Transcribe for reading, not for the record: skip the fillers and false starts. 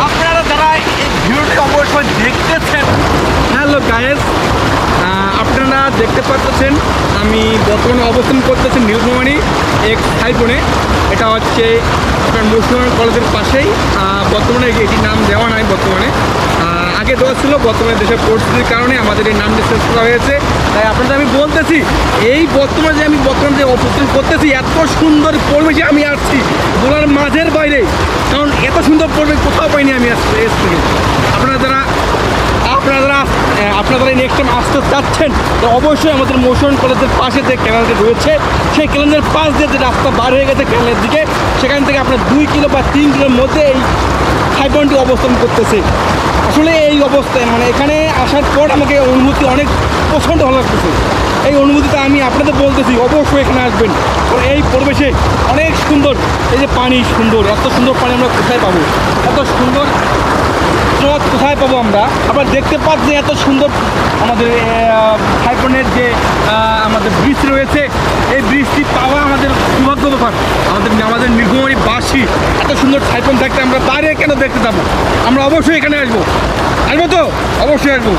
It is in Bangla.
আপনারা যারা এই ভিডিওটি অবশ্যই দেখতেছেন, হ্যালো গাইস, আপনারা দেখতে পাচ্ছেন আমি বর্তমানে অবস্থান করতেছি নীলফামারী এক হাইপনে। এটা হচ্ছে আপনার মুসলমান কলেজের পাশেই। বর্তমানে এটির নাম দেওয়া নাই, বর্তমানে আগে দেওয়া ছিল, বর্তমানে দেশের পরিস্থিতির কারণে আমাদের এই নামটি শেষ করা হয়েছে। তাই আপনাদের আমি বলতেছি, এই বর্তমানে যে আমি যে অবস্থান করতেছি, এত সুন্দর পরিবেশে আমি আসছি বলার মাঝের বাইরে, কারণ এত সুন্দর পরিবেশ কোথাও পাইনি আমি এসছি। আপনারা যারা নেক্সট টাইম আসতে চাচ্ছেন তো অবশ্যই আমাদের মুসলমান কলেজের পাশে যে ক্যানেলটি রয়েছে, সেই ক্যানেলের পাশ দিয়ে যে রাস্তা বার হয়ে গেছে ক্যানেলের দিকে, সেখান থেকে আপনার 2 কিলো বা 3 কিলোর মধ্যে এই হাইপনটি অবস্থান করতেছে। আসলে এই অবস্থায় মানে এখানে আসার পর আমাকে অনুভূতি অনেক প্রচণ্ড ভালো লাগতেছে। এই অনুভূতিটা আমি আপনাদের বলতেছি, অবশ্যই এখানে আসবেন। এই পরিবেশে অনেক সুন্দর, এই যে পানি সুন্দর, এত সুন্দর পানি আমরা কোথায় পাবো? এত সুন্দর স্রোত কোথায় পাবো আমরা? আবার দেখতে পাচ্ছি এত সুন্দর আমাদের হাইপনের যে আমাদের ব্রিজ রয়েছে, এই ব্রিজটি পাওয়া আমাদের সৌভাগ্য ব্যাপার। আমাদের নীলফামারীবাসী এত সুন্দর হাইপন থাকতে আমরা বাইরে কেন দেখতে যাবো? আমরা অবশ্যই এখানে আসবো তো, অবশ্যই আসবো।